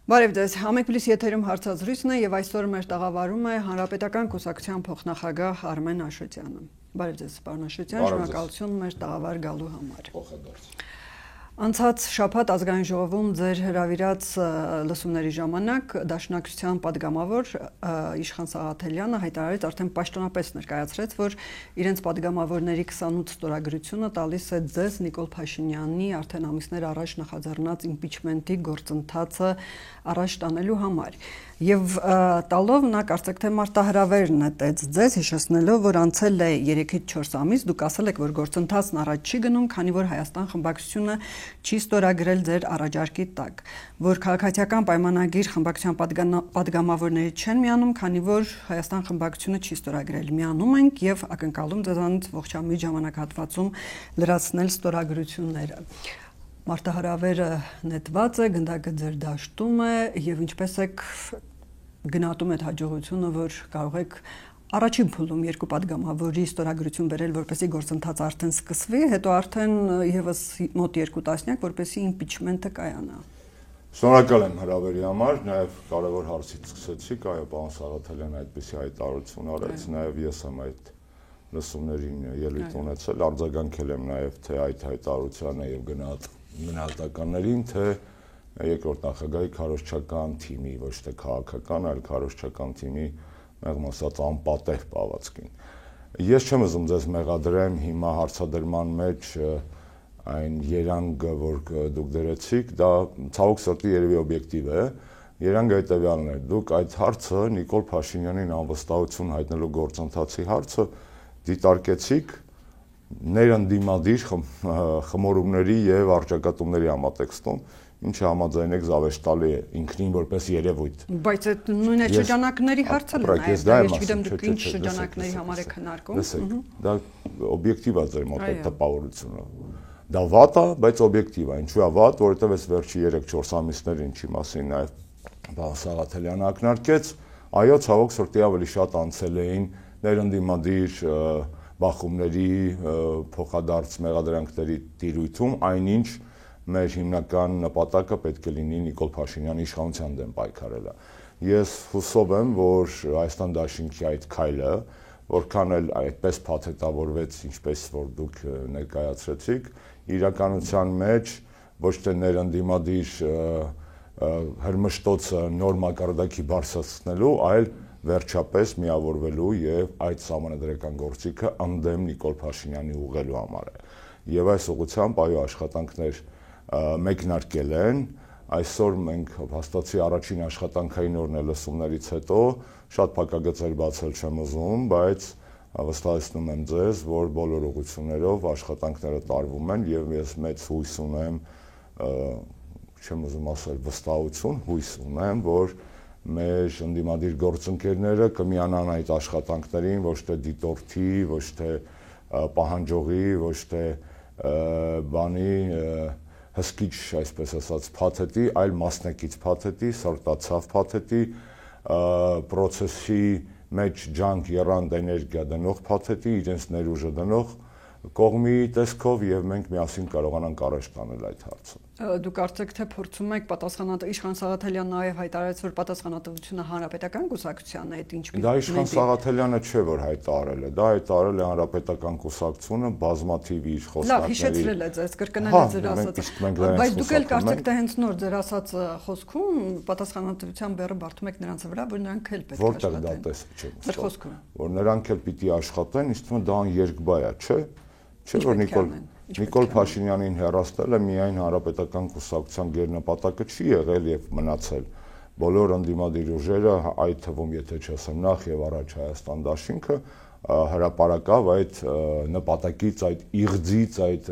Բարև ձեզ, Համեկ Պլյուս եթերում հարցազրույցն է եւ այսօր մեր տաղավարում է Հանրապետական կուսակցության փոխնախագահ Արմեն Աշոտյանը։ Բարև ձեզ, պարոն Աշոտյան, շնորհակալություն մեր տաղավար գալու համար։ Անցած շաբաթ ազգային ժողովում ձեր հրավիրած լսումների ժամանակ Դաշնակցության падգամավոր Իշխան Սաղաթելյանը հայտարարեց, արդեն պաշտոնապես ներկայացրեց, որ իրենց падգամավորների 28 ստորագրությունը տալիս է ձեզ Նիկոլ Փաշինյանի արդեն ամիսներ առաջ նախաձեռնած իմպիչմենտի գործընթացը առաջ տանելու համար։ Եվ տալով նա կարծեք թե մարտահրավեր նետեց ձեզ, հիշեցնելով, որ անցել է 3-ից 4 ամիս, դուք ասել եք, որ գործընթացն առաջ չի գնում, քանի որ Հայաստան խմբակցությունը չի ստորագրել ձեր առաջարկի տակ, որ քաղաքացիական պայմանագիր խմբակցության падգամավորների չեն միանում, քանի որ Հայաստան խմբակցությունը չի ստորագրել։ Միանում ենք եւ ակնկալում ձեզանից ողջամիտ ժամանակահատվածում լրացնել ստորագրությունները։ Մարտահրավերը նետված է, գնդակը ձեր դաշտում է եւ ինչպես եք գնահատում այդ հաջողությունը, որ կարող եք առաջին փուլում երկու падգամավորի ստորագրություն բերել, որպեսզի գործընթացը արդեն սկսվի, հետո արդեն եւս մոտ 2 տասնյակ, որպեսզի իմպիչմենտը կայանա։ Շնորհակալ եմ հրավերի համար, նաեւ կարևոր հարցից սկսեցիք, այո, պարոն Սաղաթելյան այդպիսի հայտարարություն արեց, նաեւ ես եմ այդ լսումներին ելույթ ունեցել, արձագանքել եմ նաեւ թե այդ հայտարարությանը եւ գնահատականներին, թե երկրորդ նախագահի քարոզչական թիմի, ոչ թե քաղաքական, այլ քարոզչական թիմի մեղմ ասած անպատեհ պահվածքին։ Ես չեմ ուզում ձեզ մեղադրեմ հիմա հարցադրման մեջ այն երանգը, որ դուք դրեցիք, դա ցավոք սրտի երևի օբյեկտիվ է։ Երանգը հետևյալն է. դուք այդ հարցը Նիկոլ Փաշինյանին անվստահություն հայտնելու գործընթացի հարցը դիտարկեցիք ներընդդիմադիր խմորումների եւ արճակատումների համատեքստում, ինչը համաձայնեք զավեշտալի է ինքնին որպես երևույթ։ Բայց այդ նույն այդ շրջանակների հարցը է, ես չգիտեմ դուք ինչ շրջանակների համար եք քննարկում։ Դա օբյեկտիվ է ձեր մոտ այդ տպավորությունը։ Դա վատ է, բայց օբյեկտիվ է։ Ինչու է վատ, որովհետև այս վերջի 3-4 ամիսներ ինչի մասին նաև պարոն Սաղաթելյանը ակնարկեց, այո, ցավոք սրտի ավելի շատ անցել էին ներընդդիմադիր բախումների, փոխադարձ մեղադրանքների տիրույթում, այնինչ մեր հիմնական նպատակը պետք է լինի Նիկոլ Փաշինյանի իշխանության դեմ պայքարելը։ Ես հուսով եմ, որ Հայաստան դաշինքի այդ քայլը, որքան էլ այդպես փաթեթավորվեց, ինչպես որ դուք ներկայացրեցիք, իրականության մեջ ոչ թե ներընդդիմադիր հրմշտոցը նոր մակարդակի բարձրացնելու, այլ վերջապես միավորվելու եւ այդ սահմանադրական գործիքը ընդդեմ Նիկոլ Փաշինյանի ուղղելու համար է։ Եվ այս ուղղությամբ այո աշխատանքներ մեկնարկել են, այսօր մենք հաստատի առաջին աշխատանքային օրն է լսումներից հետո, շատ փակագծեր բացել չեմ ուզում, բայց վստահեցնում եմ ձեզ, որ բոլոր ուղղություններով աշխատանքները տարվում են եւ ես մեծ հույս ունեմ, չեմ ուզում ասել վստահություն, հույս ունեմ, որ մեր ընդդիմադիր գործընկերները կմիանան այդ աշխատանքներին, ոչ թե դիտորդի, ոչ թե պահանջողի, ոչ թե բանի հսկիչ, այսպես ասած, փաթեթի, այլ մասնակից փաթեթի, սրտացավ փաթեթի, պրոցեսի մեջ ջանք, եռանդ էներգիա դնող փաթեթի, իրենց ներուժը դնող կողմի տեսքով եւ մենք միասին կարողանանք առաջ տանել այդ հարցը։ Դուք կարծեք թե փորձում եք Իշխան Սաղաթելյանն նաեւ հայտարարեց, որ պատասխանատվությունը հանրապետական կուսակցությանն է, ինչ Դա Իշխան Սաղաթելյանը չէ, որ հայտարարել է, դա հայտարարել է հանրապետական կուսակցությունը բազմաթիվ իր խոսնակների։ Լավ, հիշեցրել է ձեզ, կրկնել է ձեր ասածը։ Բայց դուք էլ կարծեք թե հենց նոր ձեր ասած խոսքում պատասխանատվության բեռը բարդում եք նրանց վրա, որ նրանք էլ պետք է աշխատեն։ Որտեղ դա տեսք չէ։ Ձեր խոսքում։ Որ նրանք էլ պիտի աշխատեն, իսկ դա երկբայ է, չէ՞։ Չէ՞ որ Նիկոլ Փաշինյանին հեռացնելը միայն հանրապետական կուսակցության գերնպատակը չի եղել եւ մնացել։ Բոլոր ընդդիմադիր ուժերը, այդ թվում եթե չասեմ նախ եւ առաջ Հայաստան դաշինքը, հրապարակավ այդ նպատակից, այդ իղձից, այդ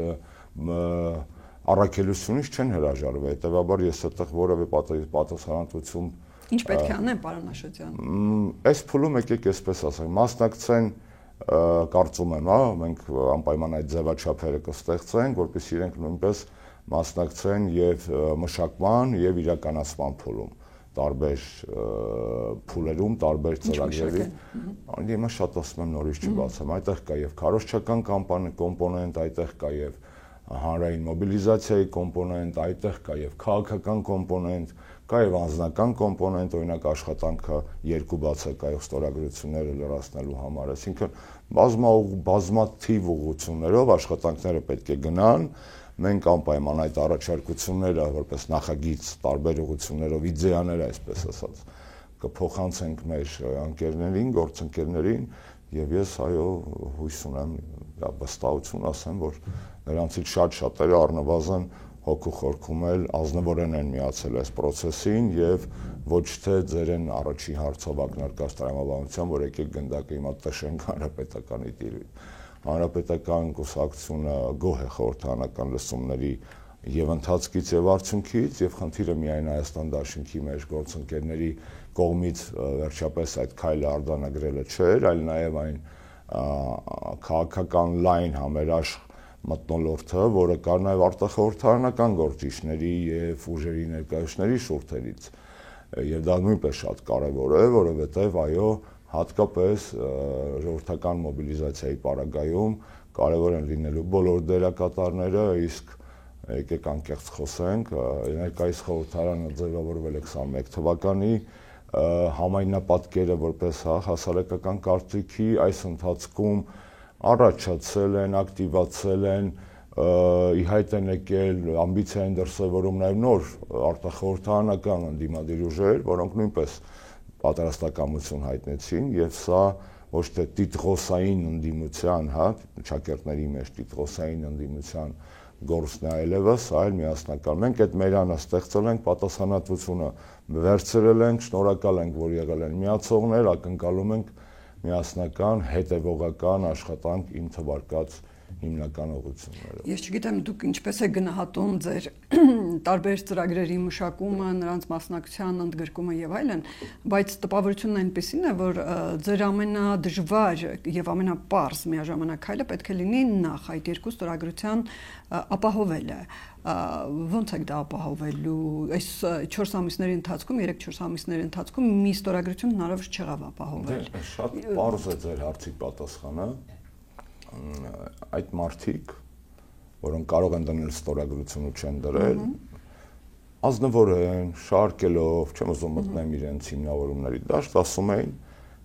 առաքելությունից չեն հրաժարվել։ Հետեւաբար ես այդտեղ որևէ պատասխանատվություն Ինչ պետք է անեն, պարոն Աշոտյան։ Այս փուլում եկեք այսպես ասենք, մասնակցեն կարծում եմ, մենք անպայման այդ ձևաչափերը կստեղծենք, որպեսզի իրենք նույնպես մասնակցեն եւ մշակման եւ իրականացման փուլում, տարբեր փուլերում, տարբեր ծրագրերի։ Հիմա շատ ասում եմ նորից չբացեմ, այդտեղ կա եւ քարոզչական կոմպոնենտ, այդտեղ կա եւ հանրային մոբիլիզացիայի կոմպոնենտ, այդտեղ կա եւ քաղաքական կոմպոնենտ, կա եւ անձնական կոմպոնենտ, օրինակ աշխատանքը երկու բացակայող ստորագրությունները լրացնելու համար, այսինքն բազմաթիվ ուղղություններով աշխատանքները պետք է գնան, մենք անպայման այդ առաջարկությունները որպես նախագիծ տարբեր ուղղություններով իդեաներ, այսպես ասած, կփոխանցենք մեր ընկերներին, գործընկերներին եւ ես այո հույս ունեմ, վստահություն ասեմ, որ նրանցից շատ-շատերը առնվազն հոգու խորքում էլ ազնվորեն են միացել այս process-ին եւ ոչ թե ձերեն առաջի հարցով ակնարկած տրամաբանության, որ եկեք գնդակը հիմա տշենք հանրապետականի տիրույթ։ Հանրապետական կուսակցությունը գոհ է խորհրդարանական լսումների եւ ընթացքից եւ արդյունքից եւ խնդիրը միայն Հայաստան Դաշնքի մեր գործընկերների կողմից վերջապես այդ քայլը արձանագրելը չէր, այլ նաեւ այն քաղաքական լայն համերաշխ մթնոլորտը, որը կար նաև արտախորհրդարանական գործիչների եւ ուժերի ներկայացուցիչների շուրթերից։ Եվ դա նույնպես շատ կարևոր է, որովհետեւ այո, հատկապես ժողովրդական մոբիլիզացիայի պարագայում կարևոր են լինելու բոլոր դերակատարները, իսկ եկեք անկեղծ խոսենք, ներկայիս խորհրդարանը ձևավորվել է 21 թվականի, համայնապատկերը որպես հասարակական կարծիքի այս ընթացքում առաջացել են, ակտիվացել են, ի հայտ են եկել, ամբիցիա են դրսևորում նաև նոր արտախորհրդարանական ընդդիմադիր ուժեր, որոնք նույնպես պատրաստակամություն հայտնեցին եւ սա ոչ թե տիտղոսային ընդդիմության, ճակերտների մեջ տիտղոսային ընդդիմության գործն է այլևս, այլ միասնական։ Մենք այդ մերանը ստեղծել ենք, պատասխանատվությունը վերցրել ենք, շնորհակալ ենք, որ եղել են միացողներ, ակնկալում ենք միասնական, հետևողական աշխատանք իմ թվարկած հիմնական ուղղություններով։ Ես չգիտեմ դուք ինչպես եք գնահատում ձեր տարբեր ծրագրերի մշակումը, նրանց մասնակցության ընդգրկումը եւ այլն, բայց տպավորությունն այնպեսին է, որ ձեր ամենադժվար եւ ամենապարզ միաժամանակ քայլը պետք է լինի նախ այդ երկու ստորագրության ապահովելը։ Ոնց եք դա ապահովելու։ Այս 4 ամիսների ընթացքում, 3-4 ամիսների ընթացքում մի ստորագրություն հնարավոր չեղավ ապահովել։ Շատ պարզ է ձեր հարցի պատասխանը։ Այդ մարդիկ, որոնք կարող են դնել ստորագրություն ու չեն դրել, ազնվոր են, շարքելով, չեմ ուզում մտնեմ իրենց հիմնավորումների դաշտ, ասում էին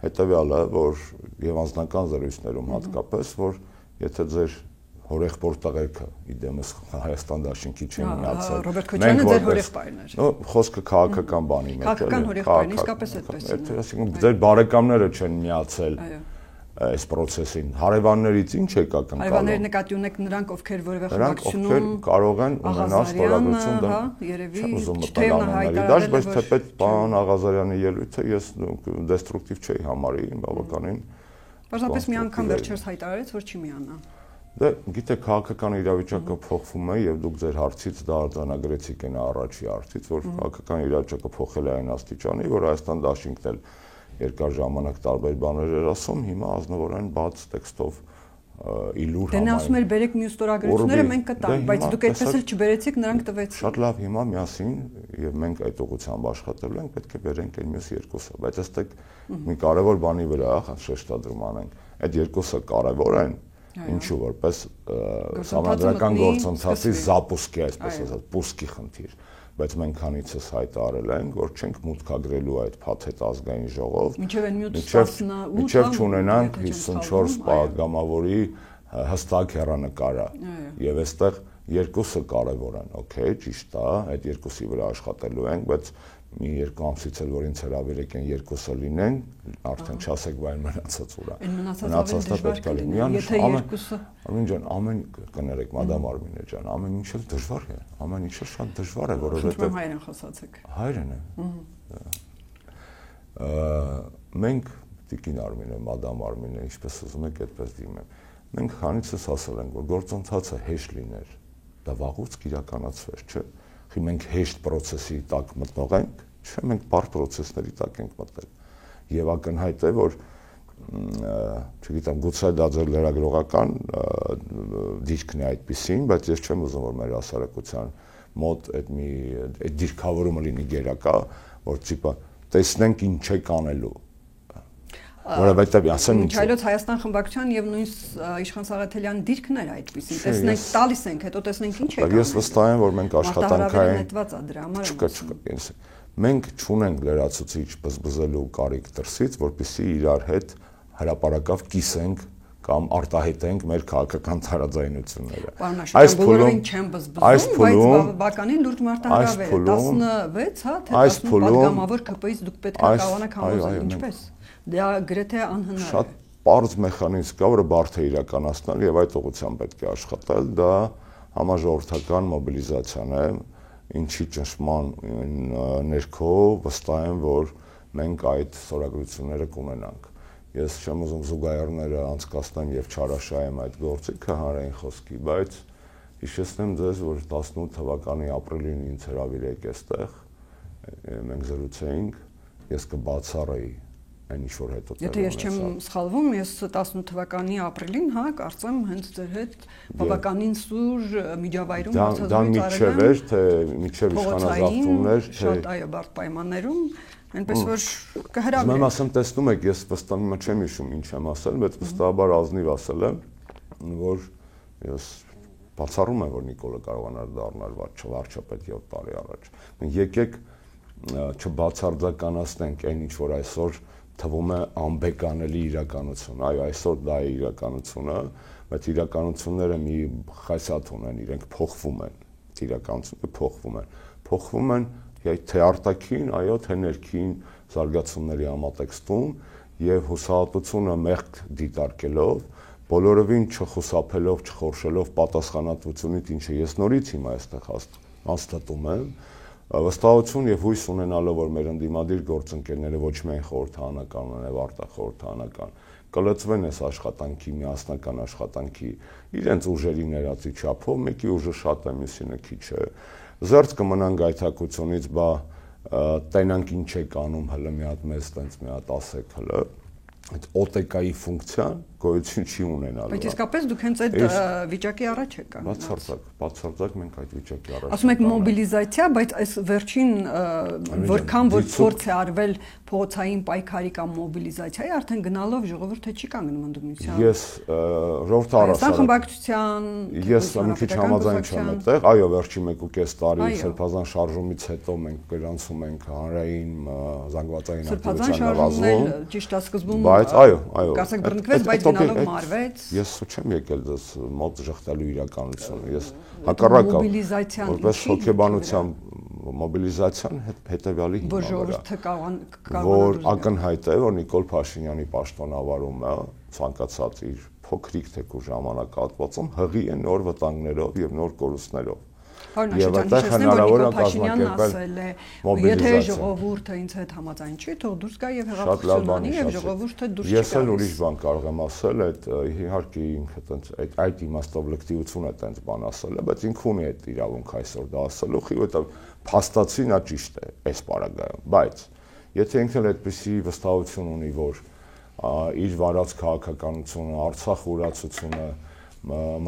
հետևյալը, որ եւ անձնական զրույցներում հատկապես, որ եթե ձեր հորեղբոր տղերքը իդեմս Հայաստան Դաշնքի չեն միացել։ Ռոբերտ Քոչարյանը ձեր հորեղբայրն էր։ Խոսքը քաղաքական բանի մեջ է։ Քաղաքական հորեղբայրն, իսկապես այդպես է։ Այսինքն ձեր բարեկամները չեն միացել այս process-ին, հարևաններից ինչ եք ակնկալում։ Հարևանների նկատի ունեք նրանք, ովքեր որևէ խմբակցությունում կարող են ունենալ ստորագրություն դաշտ, բայց թեպետ պարոն Աղազարյանի ելույթը ես դեստրուկտիվ չէի համարի, բավականին։ Պարզապես մի անգամ վերջերս հայտարարեց, որ չի միանա։ Դե գիտեք, քաղաքական իրավիճակը փոխվում է եւ դուք ձեր հարցից դա արձանագրեցիք այն առաջի հարցից, որ քաղաքական իրավիճակը փոխել է այն աստիճանի, որ Հայաստան Դաշինքն էլ երկար ժամանակ տարբեր բաներ էր ասում, հիմա ազնվորեն բաց տեքստով իլուր համայն։ Դե ասում էր բերեք մյուս ստորագրությունները մենք կտանք, բայց դուք այդպես էլ չբերեցիք, նրանք տվեցին։ Շատ լավ, հիմա միասին եւ մենք այդ ուղղությամբ աշխատելու ենք, պետք է բերենք այն մյուս երկուսը, բայց այստեղ մի կարևոր բանի վրա շեշտադրում անենք։ Այդ երկուսը կարևոր են, ինչու որպես համանդրական գործընթացի զապուսկի, այսպես ասած, պուսկի խնդիր, բայց մենք քանիցս հայտարարել ենք, որ չենք մուտքագրելու այդ փաթեթ ազգային ժողով, մինչև չունենանք 54 պատգամավորի հստակ հեռանկարը, եւ այստեղ երկուսը կարևոր են, օքեյ, ճիշտ է, այդ երկուսի վրա աշխատելու ենք, բայց մի երկու ամսից էլ որ ինձ հրավիրեք են երկուսը լինեն, արդեն չասեք վայն մնացած ուրա։ Մնացածը պետք է լինի, եթե երկուսը։ Արմին ջան, ամեն կներեք, մադամ Արմինե ջան, ամեն ինչ էլ դժվար է, ամեն ինչը շատ դժվար է, որովհետև հայերեն խոսացեք։ Հայերեն է։ Մենք տիկին Արմինե, մադամ Արմինե, ինչպես ուզում եք, այդպես դիմեմ։ Մենք քանիցս ասել ենք, որ գործընթացը հեշտ լիներ, դա վաղուց կիրականացվեր, չէ՞։ Խի մենք հեշտ process-ի տակ մտնող ենք, չէ՞ մենք բարդ process-ների տակ ենք մտնել։ Եվ ակնհայտ է, որ չգիտեմ, գուցե դա ձեր լրագրողական դիրքն է այդպեսին, բայց ես չեմ ուզում, որ մեր հասարակության մոտ այդ դիրքավորումը լինի գերակա, որ տիպը տեսնենք ինչ եք անելու։ որովհետև ասեմ ինչ։ Այլոց Հայաստան խմբակցության եւ նույնիսկ Իշխան Սաղաթելյանի դիրքն էր այդպեսին։ Տեսնենք, տալիս ենք, հետո տեսնենք ինչ է կանում։ Ես վստահ եմ, որ մենք աշխատանքային նետված է դրա համար։ Չկա։ Մենք չունենք լրացուցիչ բզբզելու կարիք դրսից, որպեսզի իրար հետ հրապարակավ կիսենք կամ արտահայտենք մեր քաղաքական տարաձայնությունները։ Այս փուլում չեմ բզբզում, բայց բավականին լուրջ մարտահրավեր է 16, հա, թե 18 պատգամավոր ԿՊ-ից դուք պետք է կարողանաք համոզել, ինչպես։ Դա գրեթե անհնար է։ Շատ պարզ մեխանիզմ կա, որը բարդ է իրականացնել եւ այդ ուղղությամբ պետք է աշխատել, դա համաժողովրդական մոբիլիզացիան է, ինչի ճնշման ներքո վստահ եմ, որ մենք այդ ստորագրությունները կունենանք։ Ես չեմ ուզում զուգահեռները անցկացնեմ եւ չարաշահեմ այդ գործիքը հանրային խոսքի, բայց հիշեցնեմ ձեզ, որ 18 թվականի ապրիլին ինձ հրավիրեք այստեղ, մենք զրուցեինք, ես կբացառեի այն ինչ որ հետո։ Եթե ես չեմ սխալվում, ես 18 թվականի ապրիլին, հա, կարծեմ հենց ձեր հետ բավականին սուր միջավայրում հարցազրույց արել եմ։ Դա միջև էր, թե միջև իշխանազավթումներ, թե շատ այո, բարդ պայմաններում, այնպես որ կհրավիրեմ։ Ուրեմն ասեմ, տեսնում եք, ես վստահ չեմ հիշում ինչ եմ ասել, բայց վստահաբար ազնիվ ասել եմ, որ ես բացառում եմ, որ Նիկոլը կարողանար դառնալ վարչապետ 7 տարի առաջ։ Եկեք չբացարձականացնենք այն ինչ որ այսօր թվում է անբեկանելի իրականություն։ Այո, այսօր դա է իրականությունը, բայց իրականությունները մի խասյաթ ունեն, իրենք փոխվում են, իրականությունները փոխվում են թե արտաքին, այո, թե ներքին զարգացումների համատեքստում եւ հուսահատությունը մեղք դիտարկելով, բոլորովին չխուսափելով, չխորշելով պատասխանատվությունից, ինչը ես նորից հիմա այստեղ հաստատում եմ, վստահություն եւ հույս ունենալով, որ մեր ընդդիմադիր գործընկերները ոչ միայն խորհրդարանական, այլև արտախորհրդարանական կլծվեն այս աշխատանքի, միասնական աշխատանքի իրենց ուժերի ներածի չափով, մեկի ուժը շատ է, մյուսինը քիչ է, զերծ կմնան գայթակությունից, բա տենանք ինչ եք անում, հələ մի հատ մեզ տենց մի հատ ասեք հələ, այդ օտեկայի ֆունկցիան գոյություն չի ունենալու։ Բայց իսկապես դուք հենց այդ վիճակի առաջ եք կանգնած։ Բացարձակ մենք այդ վիճակի առաջ ենք։ Ասում եք մոբիլիզացիա, բայց այս վերջին որքան որ փորձ է արվել փողոցային պայքարի կամ մոբիլիզացիայի, արդեն գնալով ժողովուրդը չի կանգնում ընդդիմության։ Ես ժողովրդը առասարակ խմբակցության ես մի քիչ համաձայն չեմ այդտեղ, այո, վերջի 1.5 տարի սրբազան շարժումից հետո մենք գրանցում ենք հանրային զանգվածային ակտիվության նվազում։ Ճիշտ է, սկզբում բայց այո, կասեք բռնկվեց, բայց գնալով մարվեց։ Ես չեմ եկել դες մոտ ժխտելու իրականությունը։ Ես հակառակը որպես հոգեբանության մոբիլիզացիան հետևյալի հիմնավորը, որ ակնհայտ է, որ Նիկոլ Փաշինյանի պաշտոնավարումը ցանկացած իր փոքրիկ թեկուզ ժամանակահատվածում հղի է նոր վտանգներով եւ նոր կորուստներով։ Եվ այդտեղ հնարավոր է կազմակերպել եթե ժողովուրդը ինձ հետ համաձայն չի, թող դուրս գա եւ հեղափոխություն անի եւ ժողովուրդը դուրս չի գալիս։ Ես էլ ուրիշ բան կարող եմ ասել, այդ իհարկե ինքը տենց այդ իմաստով լկտիություն է տենց բան ասելը, բայց ինքը ունի այդ իրավունք այսօր դա ասելու, որովհետեւ փաստացի նա ճիշտ է այս պարագայում, բայց եթե ինքն էլ այդպիսի վստահություն ունի, որ իր վարած քաղաքականությունը, Արցախ ուրացությունը,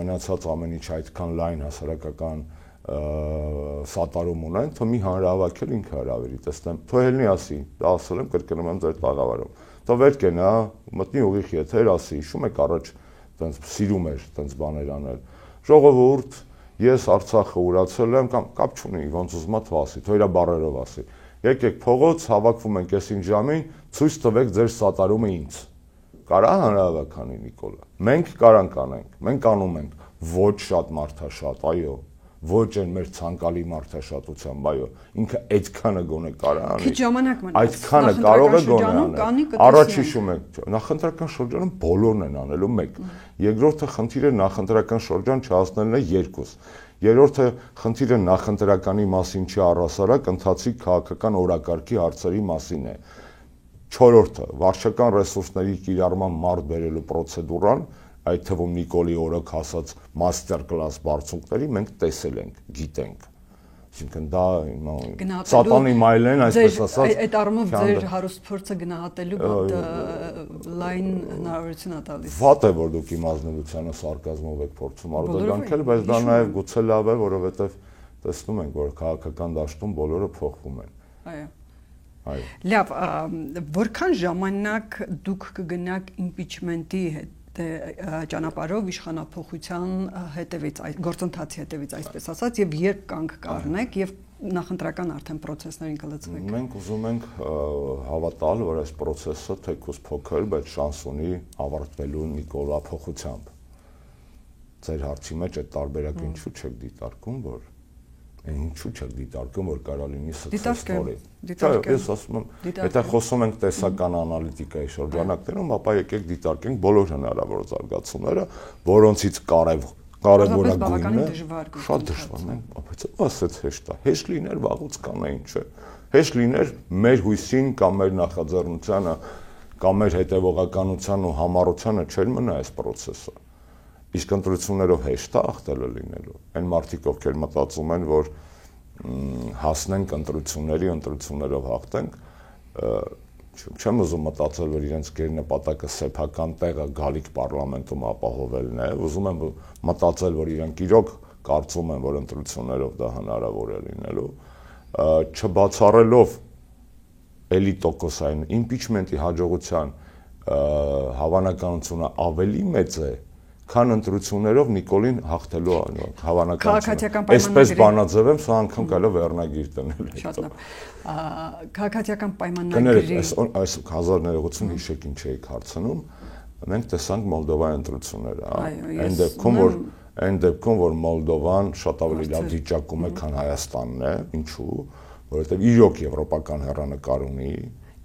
մնացած ամեն ինչ այդքան լայն հասարակական սատարում ունեն, թող մի հանրահավաքել ինքը հրավերի, տեսնեմ, թող ելնի ասի, դա ասել եմ, կրկնում եմ ձեր տաղավարում, թող վեր կենա, մտնի ուղիղ եթեր ասի, հիշում եք առաջ տենց սիրում էր տենց բաներ անել, ժողովուրդ, ես Արցախը ուրացել եմ, կամ կապ չունի, ոնց ուզում ա թող ասի, թող իրա բառերով ասի, եկեք փողոց, հավաքվում ենք այսին ժամին, ցույց տվեք ձեր սատարումը ինձ, կարա հանրահավաք անի Նիկոլը, մենք կարանք անենք, մենք անում ենք, ոչ շատ մարդաշատ, այո, ոչ այն մեր ցանկալի մարդաշատությամբ, այո, ինքը այդքանը գոնե կարա անի։ Քիչ ժամանակ մնաց։ Այդքանը կարող է գոնե անել։ Առաջ հիշում եք, նախընտրական շրջանում բոլորն են անելու 1։ Երկրորդը խնդիրը նախընտրական շրջան չհասնելն է 2։ Երրորդը խնդիրը նախընտրականի մասին չի առհասարակ ընթացիկ քաղաքական օրակարգի հարցերի մասին է։ Չորրորդը վարչական ռեսուրսների կիրառման մարդ բերելու պրոցեդուրան, այդ թվում Նիկոլի օրոք ասած մաստեր կլաս բարձունքների մենք տեսել ենք, գիտենք։ Այսինքն դա սատանի մայլն են, այսպես ասած։ Այդ առումով ձեր հարուստ փորձը գնահատելու լայն հնարավորություն է տալիս։ Վատ է, որ դուք իմ ազնվությանը սարկազմով եք փորձում արձագանքել, բայց դա նաև գուցե լավ է, որովհետև տեսնում ենք, որ քաղաքական դաշտում բոլորը փոխվում են։ Այո։ Լավ, որքան ժամանակ դուք կգնաք impeachment-ի հետ ճանապարհով իշխանափոխության հետևից, գործընթացի հետևից, այսպես ասած, եւ երբ կանգ կառնեք եւ նախընտրական արդեն process-ներին կլծվեք։ Մենք ուզում ենք հավատալ, որ այս process-ը թեկուզ փոքր, բայց շանս ունի ավարտվելու նիկոլափոխությամբ։ Ձեր հարցի մեջ այդ տարբերակը ինչու չեք դիտարկում, որ ինչու չեք դիտարկում, որ կարա լինի success story։ Ես ասում եմ, եթե խոսում ենք տեսական անալիտիկայի շրջանակներում, ապա եկեք դիտարկենք բոլոր հնարավոր զարգացումները, որոնցից կարևորագույնն է, շատ դժվար է, բայց ասեց հեշտ է, հեշտ լիներ վաղուց կանային, չէ։ Հեշտ լիներ մեր հույսին կամ մեր նախաձեռնությանը կամ մեր հետևողականության ու համառությանը չէր մնա այս process-ը։ Իսկ ընտրություններով հեշտ է ախտելը լինելու։ Այն մարդիկ, ովքեր մտածում են, որ հասնենք ընտրություններով հաղթենք, չեմ ուզում մտածել, որ իրենց գերնպատակը սեփական տեղը գալիք պարլամենտում ապահովելն է, ուզում եմ մտածել, որ իրենք իրոք կարծում են, որ ընտրություններով դա հնարավոր է լինելու, չբացառելով էլի տոկոսային impeachment-ի հաջողության հավանականությունը ավելի մեծ է, քան ընտրություններով Նիկոլին հաղթելու հավանականությունը։ Այսպես բանաձևեմ, սա անգամ կարելի է վերնագիր դնել։ Շատ լավ։ Քաղաքացիական պայմանագրի այս 1980 հիշեք ինչ էիք հարցնում, մենք տեսանք Մոլդովայի ընտրությունները, այն դեպքում, որ Մոլդովան շատ ավելի լավ վիճակում է, քան Հայաստանն է, ինչու՞, որովհետև իրոք եվրոպական հեռանկար ունի,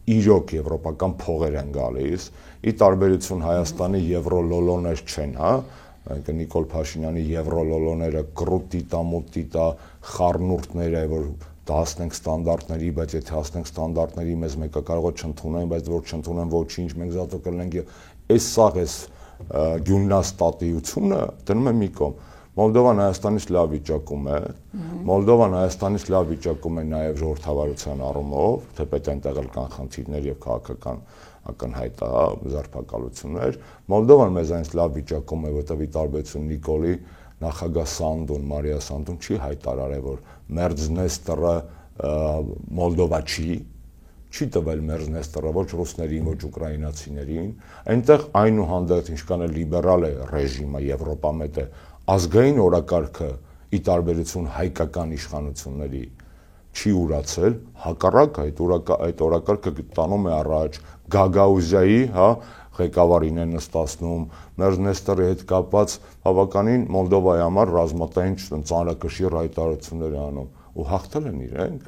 իրոք եվրոպական փողեր են գալիս, ի տարբերություն Հայաստանի եվրոլոլոներ չեն, հա, Նիկոլ Փաշինյանի եվրոլոլոները կրուտիտա, խառնուրդներ է, որ հասնենք ստանդարտների, բայց եթե հասնենք ստանդարտների մեզ մեկը կարող է չընդունեն, բայց որ չընդունեն ոչինչ, մենք զատո կլինենք, այս սաղ էս գյուննաստատիությունը դնում է մի կողմ։ Մոլդովան Հայաստանից լավ վիճակում է, Մոլդովան Հայաստանից լավ վիճակում է նաև ժողովրդավարության առումով, թեպետ այնտեղ էլ կան խնդիրներ եւ քաղաքական ակնհայտ զարփակալություններ։ Մոլդովան մեզանից լավ վիճակում է, որտեղ ի տարբերություն Նիկոլի նախագահ Սանդուն, Մարիա Սանդուն չի հայտարարել, որ Մերձնեստրը Մոլդովա չի տվել Մերձնեստրը ոչ ռուսներին, ոչ ուկրաինացիներին, այնտեղ այնուհանդերձ ինչքան է լիբերալ է ռեժիմը, Եվրոպամետ է, ազգային օրակարգը ի տարբերություն հայկական իշխանությունների չի ուրացել, հակառակ այդ օրակարգը տանում է առաջ Գագաուզիայի, հա, ղեկավարին է նստացնում, Մերձնեստրի հետ կապված բավականին Մոլդովայի համար ռազմատային ծանրակշիռ հայտարարություններ անում ու հաղթել են իրենք,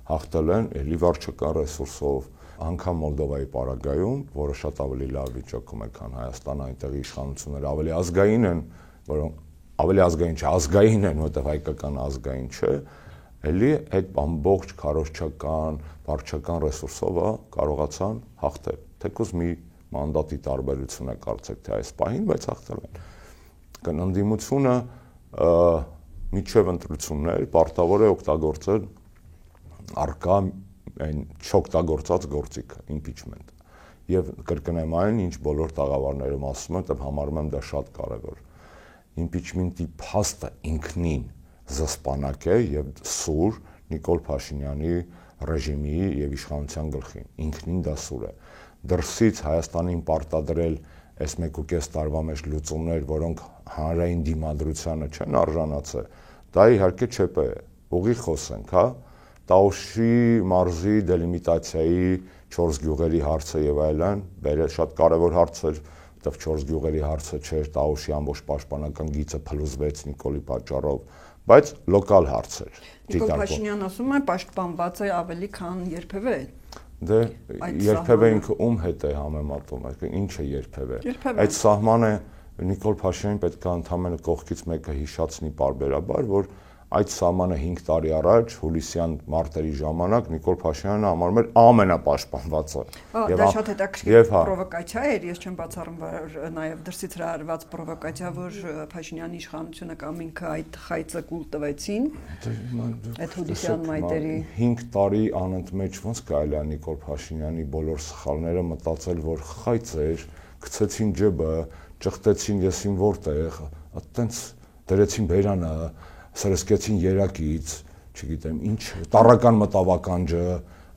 հաղթել են էլի վարչական ռեսուրսով, անգամ Մոլդովայի պարագայում, որը շատ ավելի լավ վիճակում է, քան Հայաստանը, այնտեղի իշխանությունները ավելի ազգային են, որոնք ավելի ազգային չէ, ազգային են, որտեղ հայկական ազգային չէ, էլի այդ ամբողջ քարոզչական, վարչական ռեսուրսով կարողացան հաղթել։ Թեկուզ մի մանդատի տարբերություն է կարծեք թե այս պահին, բայց հաղթել են։ Ընդդիմությունը միջև ընտրություններ պարտավոր է օգտագործել առկա այն չօգտագործած գործիքը, impeachment։ Եվ կրկնեմ այն, ինչ բոլոր տաղավարներում ասում եմ, դեռ համարում եմ դա շատ կարևոր։ Impeachment-ի փաստը ինքնին զսպանակ է եւ սուր Նիկոլ Փաշինյանի ռեժիմի եւ իշխանության գլխին։ Ինքնին դա սուր է։ Դրսից Հայաստանին պարտադրել այս 1.5 տարվա մեջ լուծումներ, որոնք հանրային դիմադրությանը չեն արժանացել, դա իհարկե ՉՊ է։ Ուղիղ խոսենք, հա։ Տաուշի մարզի դելիմիտացիայի 4 գյուղերի հարցը եւ այլն, շատ կարեւոր հարց էր, որտեղ 4 գյուղերի հարցը չէր, Տաուշի ամբողջ պաշտպանական գիծը փլուզվեց Նիկոլի պատճառով, բայց լոկալ հարց էր։ Նիկոլ Փաշինյանն ասում է, պաշտպանված է ավելի քան երբևէ։ Դե երբևէ ինքը ում հետ է համեմատում, ինչ է երբևէ։ Այդ սահմանը Նիկոլ Փաշինյանին պետք է ընդհանրապես կողքից մեկը հիշացնի պարբերաբար, որ այդ սահմանը 5 տարի առաջ հուլիսյան մարտերի ժամանակ Նիկոլ Փաշինյանը համարում էր ամենապաշտպանվածը։ Դա շատ հետաքրքիր պրովոկացիա էր, ես չեմ բացառում, որ նաև դրսից հրահրված պրովոկացիա, որ Փաշինյանի իշխանությունը կամ ինքը այդ խայծը կուլ տվեցին։ Այդ հուլիսյան մայթերի 5 տարի անընդմեջ ոնց կարելի է Նիկոլ Փաշինյանի բոլոր սխալները մտածել, որ խայծ էր, գցեցին ջեբը, ճխտեցին եսին որտեղ, այտենց դրեցին բերանը, սրսկեցին երակից, չգիտեմ ինչ, տառական մտավականջը,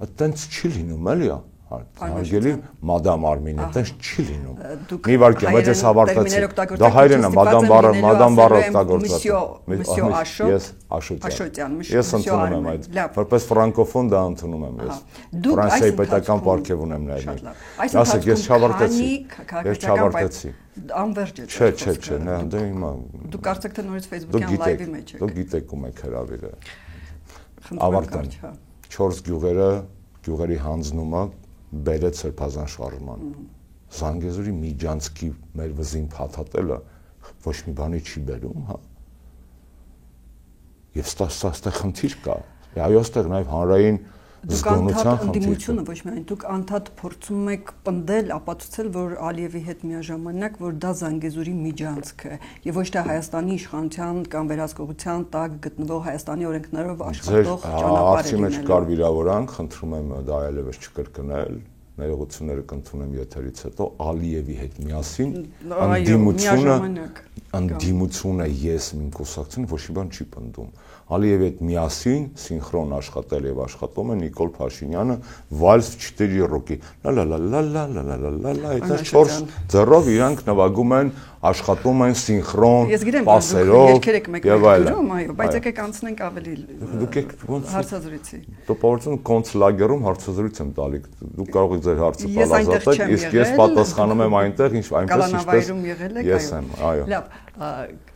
այդտենց չի լինում էլի։ Հարգելի մադամ Արմինե, այդպես չի լինում։ Մի վարքյան, բայց ես հավարտացի։ Դա հայերեն է, մադամ բառը օգտագործած։ Ես Աշոտյան։ Ես ընդունում եմ այդ։ Որպես ֆրանկոֆոն դա ընդունում եմ ես։ Ֆրանսիայի պետական պարգև ունեմ նաև։ Ասեք, ես չավարտեցի։ Ես չավարտեցի։ Անվերջ է։ Չէ, դե հիմա։ Դուք կարծեք թե նորից Facebook-յան լայվի մեջ եք։ Դուք գիտեք ում եք հրավիրը։ Ավարտան։ 4 գյուղերի հանձնումը բերեց սրբազան շարժման։ Զանգեզուրի Միջանցքի մեր վզին փաթաթելը ոչ մի բանի չի բերում, հա։ Եվ ստեղ խնդիր կա։ Այո, ստեղ նաև հանրային զգոնության ընդդիմությունը ոչ միայն դուք անդադ փորձում եք պնդել, ապացուցել, որ Ալիևի հետ միաժամանակ, որ դա Զանգեզուրի միջանցք է եւ ոչ թե Հայաստանի իշխանության կամ վերահսկողության տակ գտնվող Հայաստանի օրենքներով աշխատող ճանապարհ է։ Արցի մեջ կար վիրավորանք, խնդրում եմ դա այլևս չկրկնել, ներողությունները կընդունեմ եթերից հետո Ալիևի հետ միասին ընդդիմությունը ես իմ կուսակցությունը ոչ մի բան չի պնդում։ Ալիևի հետ միասին սինխրոն աշխատել եւ աշխատում է Նիկոլ Փաշինյանը վալս 4 ռոկի այդպես 4 ձեռով իրանք նվագում են աշխատում են սինխրոն պասերով եւ այլն այո բայց եկեք անցնենք ավելի հարցազրույցի տոպորություն կոնցլագերում հարցազրույց եմ տալի դուք կարող եք ձեր հարցը բացատրել իսկ ես պատասխանում եմ այնտեղ ինչ այնպես ինչպես ես եմ այո լավ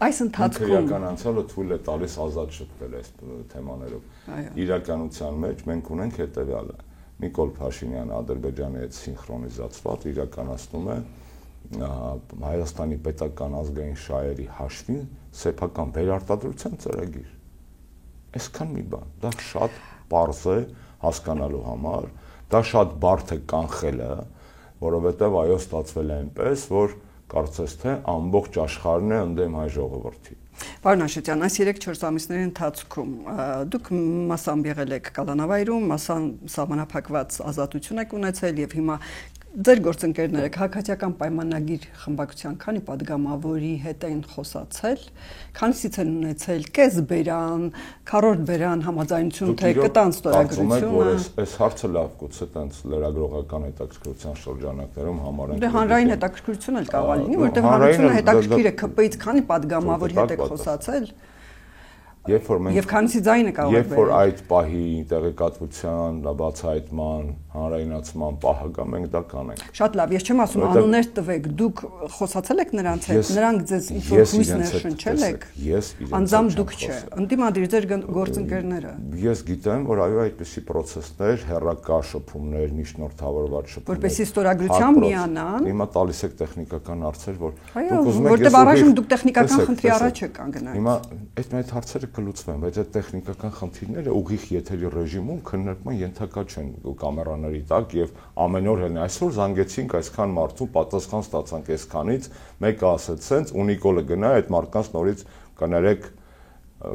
այս ընթացքում քրեական անցյալը թույլ է տալիս ազատ շփվել այս թեմաներով իրականության մեջ մենք ունենք հետեւյալը Նիկոլ Փաշինյանը Ադրբեջանի հետ սինխրոնիզացված իրականացնում է Հայաստանի պետական ազգային շահերի հաշվին սեփական վերարտադրության ծրագիր այսքան մի բան դա շատ պարզ է հասկանալու համար դա շատ բարդ է կանխելը որովհետև այո ստացվել է այնպես որ կարծես թե ամբողջ աշխարհն է ընդդեմ հայ ժողովրդի Պարոն Աշոտյան, այս 3-4 ամիսների ընթացքում դուք մասամբ եղել եք կալանավայրում, մասամբ սահմանափակված ազատություն եք ունեցել եւ հիմա ձեր գործընկերները քաղաքացիական պայմանագիր խմբակցության քանի падգամավորի հետ են խոսացել, քանիսից են ունեցել կես բերան, քառորդ բերան համաձայնություն թե կտան ստորագրությունը։ Այս հարցը լավ գուցե տենց լրագրողական հետաքրքրության շրջանակներում համարենք։ Դե հանրային հետաքրքրություն էլ կարող լինի, որտեղ հանրությունը հետաքրքիր է ԿՊ-ից քանի падգամավորի հետ եք խոսացել։ Եվ քանիսի ձայնը կարող է Երբ որ այդ պահի տեղեկատվության, բացահայտման, հանրայնացման պահը կա, մենք դա կանենք։ Շատ լավ, ես չեմ ասում անուններ տվեք, դուք խոսացել եք նրանց հետ, նրանք ձեզ ինչ-որ հույս ներշնչել եք։ Անձամբ դուք չէ, ընդդիմադիր ձեր գործընկերները։ Ես գիտեմ, որ այո այդպիսի պրոցեսներ, հերրակա շփումներ, միջնորդավորված շփումներ։ Որպեսզի ստորագրությամբ միանան։ Հիմա տալիս եք տեխնիկական հարցեր, որ դուք ուզում եք որտեղ առայժմ դուք տեխնիկական խնդրի առաջ եք կանգնել։ Հիմա այդ հարցերը կլուծվեն, բայց այդ տեխնիկական խնդիրները ուղիղ եթերի ռեժիմում քննարկման ենթակա չեն կամերաների տակ եւ ամեն օր հենց այսօր զանգեցինք այսքան մարդու պատասխան ստացանք այսքանից մեկը ասեց սենց ու Նիկոլը գնա այդ մարդկանց նորից կներեք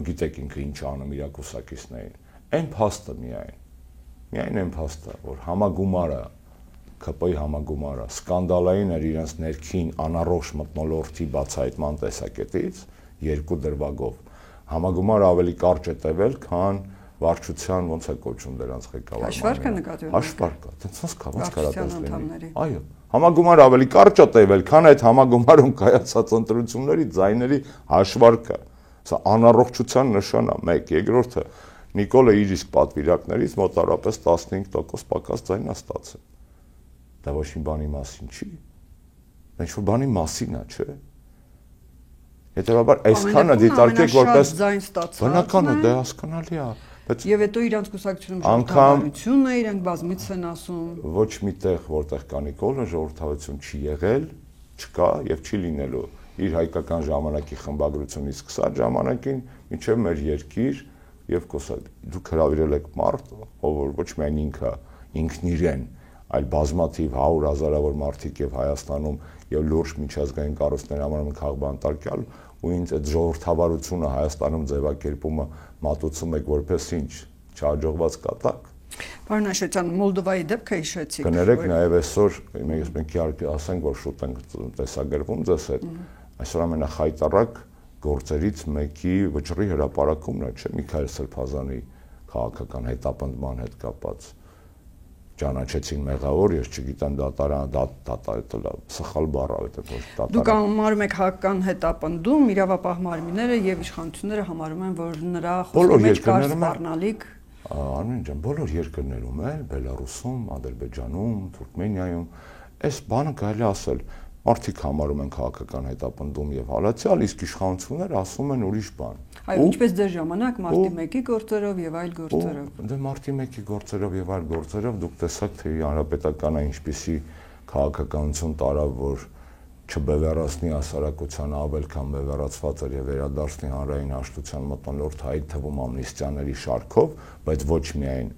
գիտեք ինքը ինչ անում իր կուսակիցներին այն փաստը միայն այն փաստը որ համագումարը ԿՊ-ի համագումարը սկանդալային էր իրենց ներքին անառողջ մթնոլորտի բացահայտման տեսակետից երկու դրվագով Համագումարը ավելի կարճ է տևել, քան վարչության ոնց է կոչում դրանց ղեկավարը։ Հաշվարկը նկատի ունեք։ Հաշվարկը, դրանց կավաց կարատես լինի։ Այո, համագումարը ավելի կարճ է տևել, քան այդ համագումարում կայացած ընտրությունների ձայների հաշվարկը։ Սա անառողջության նշան է, մեկ, երկրորդը Նիկոլը իր իսկ պատվիրակներից մոտարապես 15% պակաս ձայն է ստացել։ Դա ոչ մի բանի մասին չի։ Դա ինչ-որ բանի մասին է, չէ՞։ Հետևաբար այսքանը դիտարկեք որպես բնական է, դա հասկանալի է, բայց եւ հետո իրանց կուսակցությունում ժողովրդավարություն է, իրանք բազմից են ասում։ Ոչ միտեղ որտեղ կա Նիկոլը ժողովրդավարություն չի եղել, չկա եւ չի լինելու։ Իր հայկական ժամանակի խմբագրությունից սկսած ժամանակին մինչեւ մեր երկիր եւ դուք հրավիրել եք մարդ, ով որ ոչ միայն ինքն իրեն, այլ բազմաթիվ 100,000-ավոր մարդիկ եւ Հայաստանում եւ լուրջ միջազգային կառույցներ համարում քաղբանտարկյալ ու ինձ այդ ժողովրդավարությունը Հայաստանում ձևակերպումը մատուցում եք որպես ինչ չհաջողված կատակ։ Պարոն Աշոտյան, Մոլդովայի դեպքը հիշեցիք։ Կներեք նաեւ այսօր մենք իհարկե ասենք որ շուտ ենք տեսագրվում ձեզ հետ։ Այսօր ամենախայտարակ գործերից մեկի վճռի հրապարակումն է, չէ՞, Միքայել Սրբազանի քաղաքական հետապնդման հետ կապած։ ճանաչեցին մեղավոր, ես չգիտեմ դա սխալ բառ է, դա Դուք համարում եք հակական հետապնդում, իրավապահ մարմինները եւ իշխանությունները համարում են, որ նրա խոսքի մեջ կար սպառնալիք։ Արմեն ջան, բոլոր երկրներում է, Բելարուսում, Ադրբեջանում, Թուրքմենիայում, այս բանը կարելի ասել, մարդիկ համարում են քաղաքական հետապնդում եւ հալածյալ, իսկ իշխանությունները ասում են ուրիշ բան։ Այո, ինչպես ձեր ժամանակ մարտի 1-ի գործերով եւ այլ գործերով։ Դե մարտի 1-ի գործերով եւ այլ գործերով դուք տեսաք, թե հանրապետականը ինչպիսի քաղաքականություն տարավ, որ չբևեռացնի հասարակության ավել, քան բևեռացված էր եւ վերադարձնի հանրային հաշտության մտնոլորտ այդ թվում ամնիստիաների շարքով, բայց ոչ միայն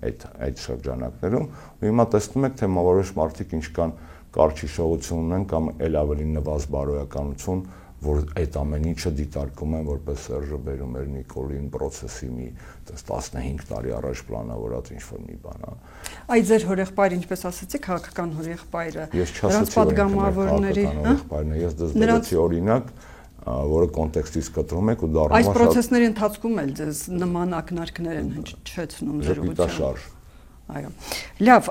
այդ շրջանակներում։ Ու հիմա տեսնում եք, թե որոշ մարդիկ ինչքան կարճիշողություն ունեն կամ ել ավելի նվազ բարոյականություն, որ այդ ամեն ինչը դիտարկում են որպես Սերժը բերում էր Նիկոլին process-ի մի 15 տարի առաջ պլանավորած ինչ-որ մի բան, հա։ Այդ ձեր հորեղբայրը, ինչպես ասացիք, քաղաքական հորեղբայրը, նրանց պատգամավորների, ես դες բերեցի օրինակ, որը կոնտեքստից կտրում եք ու դառնում է այս process-ների ընթացքում էլ ձեզ նման ակնարկներ են հնչեցնում ձեր ուղղությամբ։ Այո։ Լավ,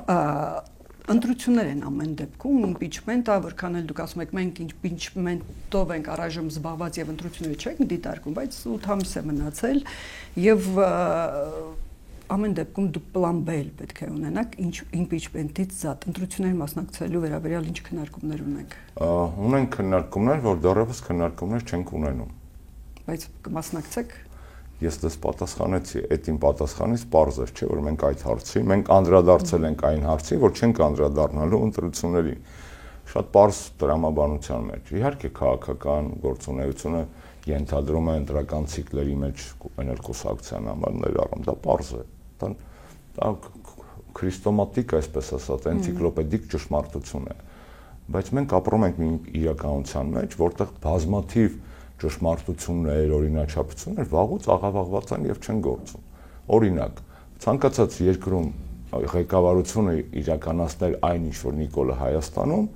ընտրություններ են ամեն դեպքում, իմպիչմենտը, որքան էլ դուք ասում եք, մենք իմպիչմենտով ենք առայժմ զբաղված եւ ընտրությունները չենք դիտարկում, բայց 8 ամիս է մնացել եւ ամեն դեպքում դուք պլան B պետք է ունենաք, իմպիչմենտից զատ ընտրությունների մասնակցելու վերաբերյալ ինչ քննարկումներ ունեք։ Ունենք քննարկումներ, որ դեռևս քննարկումներ չենք ունենում։ Բայց կմասնակցեք։ Ես դες պատասխանեցի, այդ իմ պատասխանից պարզ էր, չէ՞ որ մենք այդ հարցի, մենք անդրադարձել ենք այն հարցին, որ չենք անդրադառնալու ընտրություններին։ Շատ պարզ տրամաբանության մեջ։ Իհարկե քաղաքական գործունեությունը ենթադրում է ընտրական ցիկլերի մեջ կուսակցության համար ներառում, դա պարզ է։ Դա քրիստոմատիկ, այսպես ասած, էնցիկլոպեդիկ ճշմարտություն է։ Բայց մենք ապրում ենք մի իրականության մեջ, որտեղ բազմաթիվ ճշմարտություններ, օրինաչափություններ վաղուց աղավաղված են եւ չեն գործում։ Օրինակ, ցանկացած երկրում ղեկավարությունը իրականացնել այն ինչ որ Նիկոլը Հայաստանում,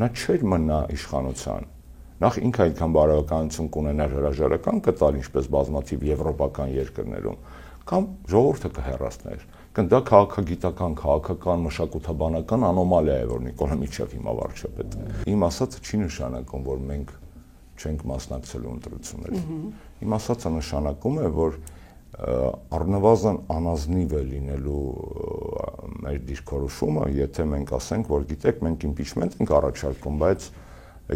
նա չէր մնա իշխանության։ Նախ ինքը այդքան բարոյականություն կունենար հրաժարական կտալ, ինչպես բազմաթիվ եվրոպական երկրներում, կամ ժողովուրդը կհեռացներ։ Դա քաղաքագիտական, քաղաքական, մշակութաբանական անոմալիա է, որ Նիկոլը միջև հիմա վարչապետ է։ Իմ ասածը չի նշանակում, որ մենք չենք մասնակցելու ընտրություններին։ Իմ ասածը նշանակում է, որ առնվազն անազնիվ է լինելու մեր դիրքորոշումը, եթե մենք ասենք, որ գիտեք, մենք իմպիչմենտ ենք առաջարկում, բայց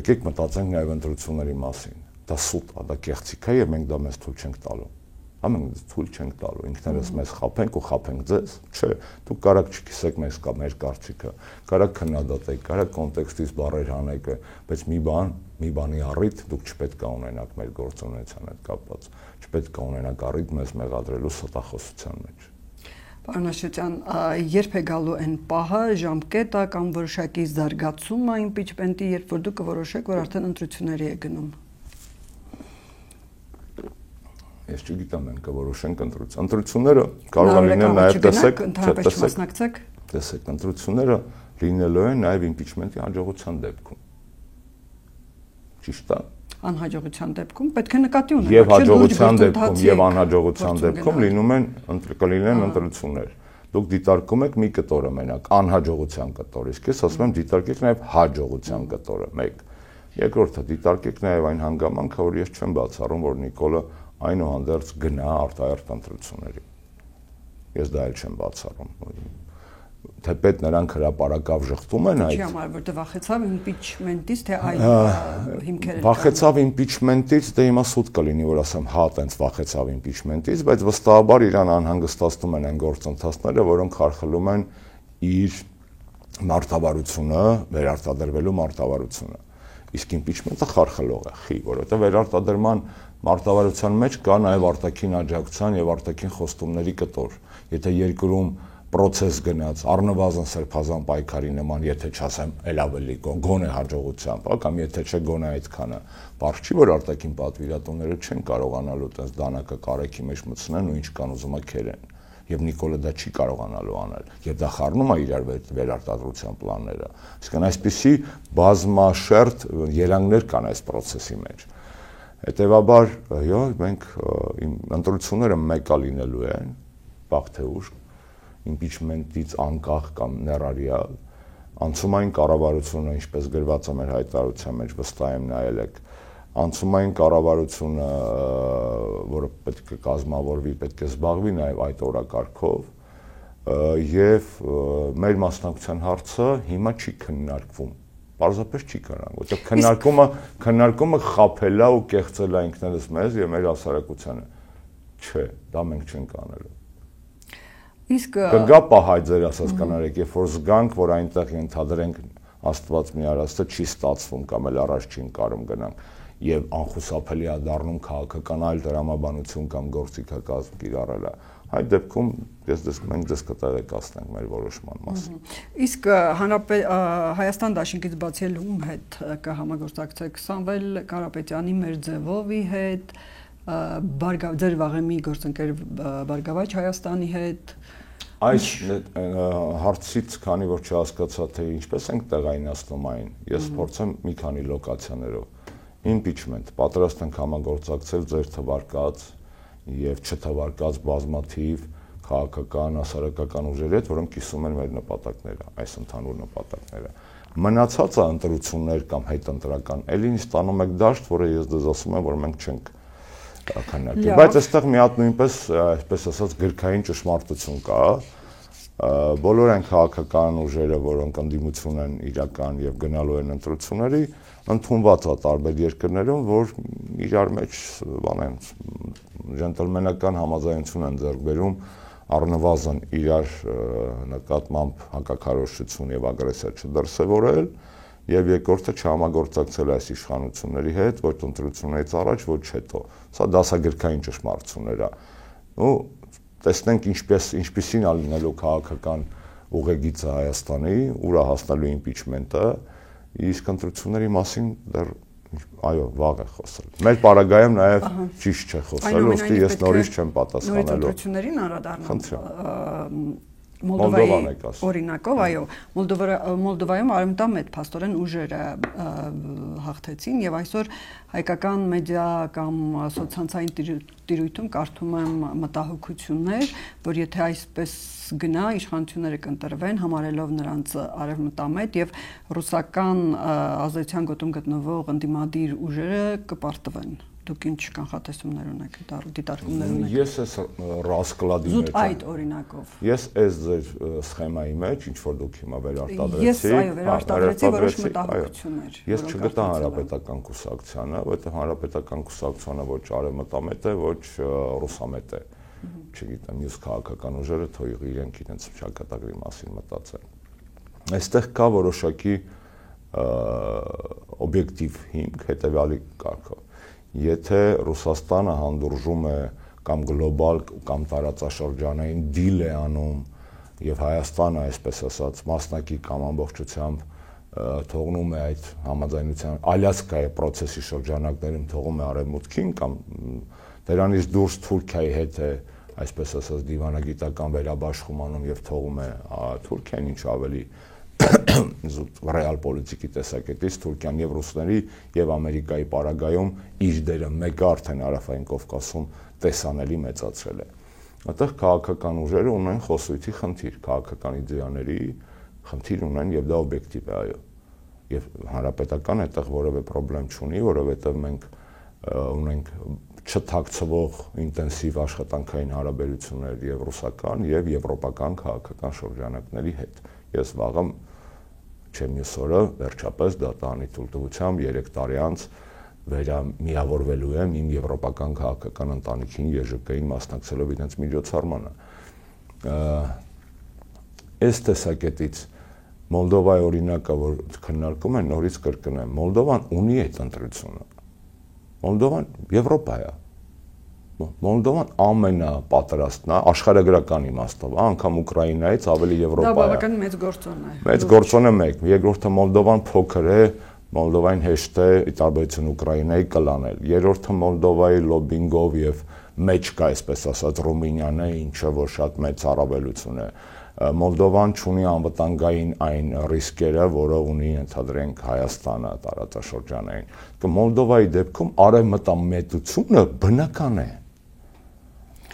եկեք մտածենք նաև ընտրությունների մասին։ Դա սուտ է, դա կեղծիք է եւ մենք դա մեզ թույլ չենք տալու։ Մենք թույլ չենք տալու, ինքներս մեզ խաբենք ու խաբենք ձեզ, չէ, դուք կարակ չկիսեք մեզ կամ մեր կարծիքը, կարակ քննադատեք, կարակ կոնտեքստից բառեր հանեք, բայց մի բանի առիթ դուք չպետք է ունենաք մեր գործունեության հետ կապված, չպետք է ունենաք առիթ մեզ մեղադրելու ստախոսության մեջ։ Պարոն Աշոտյան, երբ է գալու այն պահը, ժամկետը կամ որոշակի զարգացումը իմպիչմենտի, երբ որ դուք կորոշեք, որ արդեն ընտրությունների է գնում։ Ես չգիտեմ, մենք կորոշենք ընտրությունները կարող է լինել նաև տեսեք, ընտրությունները լինելու են նաև իմպիչմենտի հաջողության դեպքում։ Ճիշտ է։ Անհաջողության դեպքում պետք է նկատի ունենալ, եւ հաջողության դեպքում եւ անհաջողության դեպքում կլինեն ընտրություններ։ Դուք դիտարկում եք մի կտորը մենակ, անհաջողության կտոր, իսկ ես ասում եմ դիտարկեք նաև հաջողության կտորը, մեկ։ Երկրորդը դիտարկեք նաև այն հանգամանքը, որ ես չեմ բացառում, որ Նիկոլը այնուհանդերձ գնա արտահերթ ընտրությունների։ Ես դա էլ չեմ բացառում։ Թեպետ նրանք հրապարակավ ժխտում են այդ։ Չի համար, որտեղ վախեցավ իմպիչմենտից, թե այլ հիմքեր են։ Վախեցավ իմպիչմենտից, դե հիմա սուտ կլինի, որ ասեմ, հա, տենց վախեցավ իմպիչմենտից, բայց վստահաբար իրան անհանգստացնում են այն գործընթացները, որոնք խարխլում են իր մարտավարությունը, վերարտադրվելու մարտավարությունը։ Իսկ իմպիչմենտը խարխլող է, որովհետև վերարտադրման մարտավարության մեջ կա նաև արտաքին աջակցության եւ արտաքին խոստումների կտոր։ Եթե երկրում process գնաց առնվազն սրբազան պայքարի նման, եթե չասեմ էլ ավելի գոնե հաջողությամբ, կամ եթե չէ գոնե այդքանը, բարձ չի որ արտաքին պատվիրատուները չեն կարողանալու տես դանակը կարեկի մեջ մտցնեն ու ինչ կան ուզում քերեն։ Եվ Նիկոլը դա չի կարողանալու անել, եւ դա խառնում է իրար վերարտադրության պլանները։ Իսկն այսպիսի բազմաշերտ երանգներ կան այս process-ի մեջ։ Հետևաբար, մենք ընտրությունները մեկա լինելու են, վաղ թե ուշ, impeachment-ից անկախ կամ ներառյալ, անցումային կառավարությունը, ինչպես գրված է մեր հայտարարության մեջ, վստահ եմ նայել եք, անցումային կառավարությունը, որը պետք է կազմավորվի, պետք է զբաղվի նաև այդ օրակարգով, եւ մեր մասնակցության հարցը հիմա չի քննարկվում, պարզապես չի քննարկվում, որտեղ քննարկումը խաբել է ու կեղծել է ինքներս մեզ եւ մեր հասարակությանը, չէ, դա մենք չենք անելու։ Իսկ կգա պահ այդ ձեր ասած կանարեք, երբ որ զգանք, որ այնտեղ ենթադրենք Աստված մի արածը չի ստացվում կամ էլ առաջ չի ընկարում գնանք եւ անխուսափելի է դառնում քաղաքական այլ դրամաբանություն կամ գործիքակազմ կիրառելը։ Այդ դեպքում մենք դες կտեղեկացնենք մեր որոշման մասին։ Իսկ Հայաստան դաշինքից բացի ում հետ կհամագործակցեք Սամվել Կարապետյանի մեր ձևովի հետ, ձեր վաղեմի գործընկեր Բարգավաճ Հայաստանի հետ։ Այս հարցից, քանի որ չհասկացա, թե ինչպես ենք տեղայնացնում այն, ես փորձեմ մի քանի լոկացիաներով։ Impeachment, պատրաստ ենք համագործակցել ձեր թվարկած եւ չթվարկած բազմաթիվ քաղաքական, հասարակական ուժերի հետ, որոնք կիսում են մեր նպատակները, այս ընդհանուր նպատակները։ Մնացածը ընտրություններ կամ հետընտրական, ելի ստանում եք դաշտ, որը ես դες ասում եմ, որ մենք չենք քննարկել։ Բայց այստեղ մի հատ նույնպես, այսպես ասած, գրքային ճշմարտություն կա։ Բոլոր այն քաղաքական ուժերը, որոնք ընդդիմություն են իրական եւ գնալու են ընտրությունների, ընդունված է տարբեր երկրներում, որ իրար մեջ բանեն ջենտլմենական համաձայնություն են ձեռք բերում առնվազն իրար նկատմամբ հակաքարոզչություն եւ ագրեսիա չդրսեւորել եւ երկրորդը չհամագործակցել այս իշխանությունների հետ ոչ ընտրություններից առաջ, ոչ հետո։ Սա դասագրքային ճշմարտություններ է։ Ու տեսնենք ինչպեսին է լինելու քաղաքական ուղեգիծը Հայաստանի, ուր է հասնելու impeachment-ը, իսկ ընտրությունների մասին դեռ այո, վաղ է խոսել։ Մեր պարագայում նաև ճիշտ չէ խոսել, ուստի ես նորից չեմ պատասխանելու։ Նորից ընտրություններին անդրադառնալ Մոլդովան եք ասում։ Օրինակով, այո, Մոլդովայում արևմտամետ փաստորեն ուժերը հաղթեցին եւ այսօր հայկական մեդիա կամ սոցցանցային տիրույթում կարդում եմ մտահոգություններ, որ եթե այսպես գնա, իշխանությունները կընտրվեն համարելով նրանց արևմտամետ եւ ռուսական ազդեցության գոտում գտնվող ընդդիմադիր ուժերը կպարտվեն։ Դուք ինչ կանխատեսումներ ունեք, դիտարկումներ ունեք։ Ես այս ռասկլադի մեջ զուտ այդ օրինակով։ Ես այս ձեր սխեմայի մեջ, ինչ որ դուք հիմա վերարտադրեցիք, ես այո, վերարտադրեցի որոշ մտահոգություններ։ Ես չգտա հանրապետական կուսակցությանը, որովհետև հանրապետական կուսակցությունը ոչ արևմտամետ է, ոչ ռուսամետ է։ Չգիտեմ, մյուս քաղաքական ուժերը թող իրենք իրենց ճակատագրի մասին մտածեն։ Այստեղ կա որոշակի օբյեկտիվ հիմք հետևյալի կարգով։ Եթե Ռուսաստանը հանդուրժում է կամ գլոբալ կամ տարածաշրջանային դիլ է անում եւ Հայաստանը, այսպես ասած, մասնակի կամ ամբողջությամբ թողնում է այդ համաձայնության ալյասկայի process-ի շրջանակներում թողում է արևմուտքին կամ դրանից դուրս Թուրքիայի հետ է, այսպես ասած, դիվանագիտական վերաբաշխում անում եւ թողում է Թուրքիան, ինչ ավելի ռեալ պոլիտիկի տեսակետից Թուրքիան եւ ռուսների եւ Ամերիկայի պարագայում իր դերը մեկը արդեն Հարավային Կովկասում տեսանելի մեծացրել է։ Այդտեղ քաղաքական ուժերը ունեն խոսույթի խնդիր, քաղաքական իդեաների խնդիր ունեն եւ դա օբյեկտիվ է, այո։ Եվ հանրապետական այդտեղ որևէ խնդրեմ չունի, որովհետեւ մենք ունենք չթաքցվող ինտենսիվ աշխատանքային հարաբերություններ եւ ռուսական եւ եվրոպական քաղաքական շրջանակների հետ։ Ես վաղը չեմ մյուս օրը վերջապես դատանի թույլտվությամբ 3 տարի անց միավորվելու եմ իմ եվրոպական քաղաքական ընտանիքին ԵԺԿ-ին մասնակցելով իրենց միջոցառմանը։ Այս տեսակետից Մոլդովայի օրինակը, որ քննարկում են, նորից կրկնեմ, Մոլդովան ունի այդ ընտրությունը։ Մոլդովան Եվրոպա է։ Մոլդովան ամենապատրաստն է աշխարհագրական իմաստով, անգամ Ուկրաինայից ավելի Եվրոպա է։ Դա բավական մեծ գործոն է։ Մեծ գործոն է մեկ, երկրորդը Մոլդովան փոքր է, Մոլդովային հեշտ է ի տարբերություն Ուկրաինայի կլանել։ Երրորդը Մոլդովայի լոբինգով եւ մեջ կա, այսպես ասած, Ռումինիան է, ինչը որ շատ մեծ առավելություն է։ Մոլդովան ունի անվտանգային այն ռիսկերը, որը ունի ընդհանրենք Հայաստանը տարածաշրջանային։ Մոլդովայի դեպքում արևմտամետությունը բնական է։